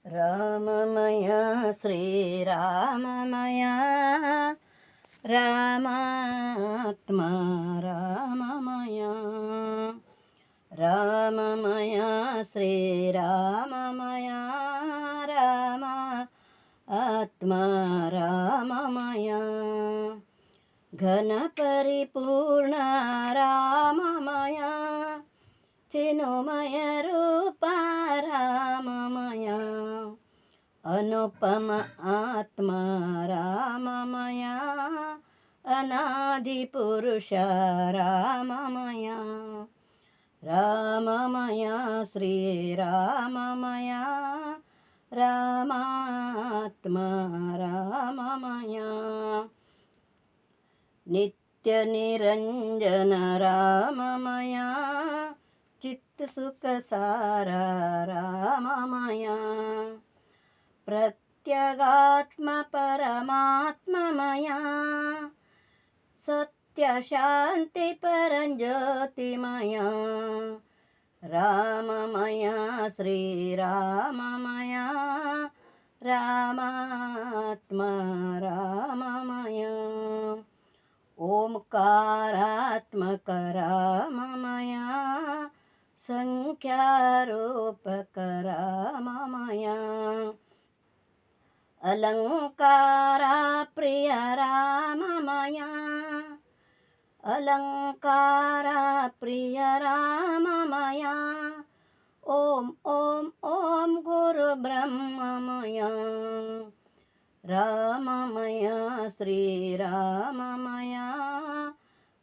ರಾಮಮಯ ಶ್ರೀರಾಮಮಯ ರಾಮಾತ್ಮ ರಾಮಮಯ ರಾಮಮಯ ಶ್ರೀರಾಮಮಯ ರಾಮ ಆತ್ಮ ರಾಮಮಯ ಘನ ಪರಿಪೂರ್ಣ ರಾಮಮಯ ಚಿನ್ಮಯ ರೂಪ ರಾಮಮಯ ಅನುಪಮ ಆತ್ಮ ರಾಮಮಯ ಅನಾದಿ ಪುರುಷ ರಾಮಮಯ ರಾಮಮಯ ಶ್ರೀರಾಮಮಯ ರಾಮಾತ್ಮ ರಾಮಮಯ ನಿತ್ಯ ನಿರಂಜನ ರಾಮಮಯ ಚಿತ್ತ ಸುಖ ಸಾರ ರಾಮಮಯ ಪ್ರತ್ಯಗಾತ್ಮ ಪರಮಾತ್ಮಮಯ ಸತ್ಯ ಶಾಂತಿ ಪರಂಜ್ಯೋತಿಮಯ ರಾಮಮಯ ಶ್ರೀರಾಮಮಯ ರಾಮಾತ್ಮ ರಾಮಮಯ ಓಂಕಾರಾತ್ಮಕ ರಾಮಮಯ ಸಂಖ್ಯಾರೂಪಕ ರಾಮಮಯ ಅಲಂಕಾರ ಪ್ರಿಯ ರಾಮಮಯ ಅಲಂಕಾರ ಪ್ರಿಯ ರಾಮಮಯ ಓಂ ಓಂ ಓಂ ಗುರು ಬ್ರಹ್ಮಮಯ ರಾಮಮಯ ಶ್ರೀರಾಮಮಯ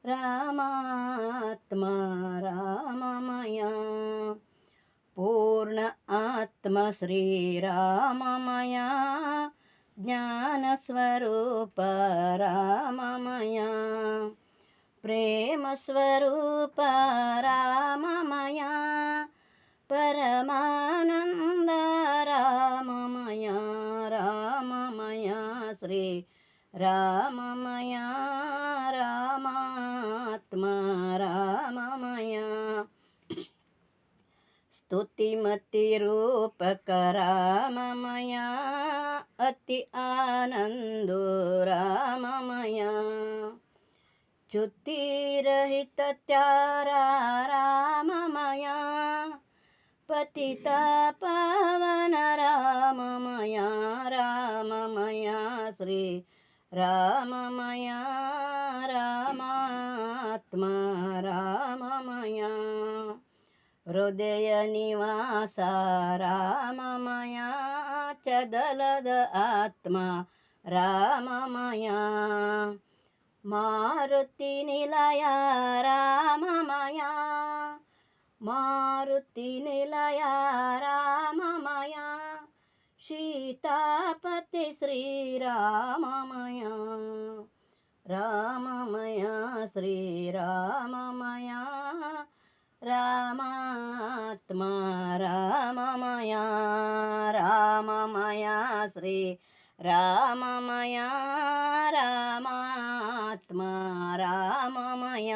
ರಾಮಾತ್ಮ ರಾಮಮಯ ಪೂರ್ಣ ಆತ್ಮ ಶ್ರೀರಾಮಮಯ ಜ್ಞಾನ ಸ್ವರೂಪ ರಾಮಮಯ ಪ್ರೇಮ ಸ್ವರೂಪ ರಾಮಮಯ ಪರಮಾನಂದ ರಾಮಮಯ ರಾಮಮಯ ಶ್ರೀ ರಾಮಮಯ ರಾಮಾತ್ಮ ರಾಮಮಯ ಸ್ತುತಿಮತಿ ರೂಪಕ ರಾಮಮಯ ಅತಿ ಆನಂದೋ ರಾಮಮಯ ಚ್ಯುತಿರಹಿತ ತ್ಯಾರ ರಾಮಮಯ ಪತಿತ ಪಾವನ ರಾಮಮಯ ರಾಮಮಯ ಶ್ರೀ ರಾಮಮಯ ರಾಮಾತ್ಮ ರಾಮಮಯ ಹೃದಯ ನಿವಾಸ ರಾಮಮಯ ಚದಲದ ಆತ್ಮ ರಾಮಮಯ ಮಾರುತಿ ನಿಲಯ ರಾಮಮಯ ಮಾರುತಿ ನಿಲಯ ರಾಮಮಯ ಸೀತಾಪತಿ ಶ್ರೀರಾಮಮಯ ರಾಮಮಯ ಶ್ರೀರಾಮಮಯ ರಾಮಾತ್ಮ ರಾಮಮಯ ರಾಮಮಯ ಶ್ರೀ ರಾಮಮಯ ರಾಮಾತ್ಮ ರಾಮಮಯ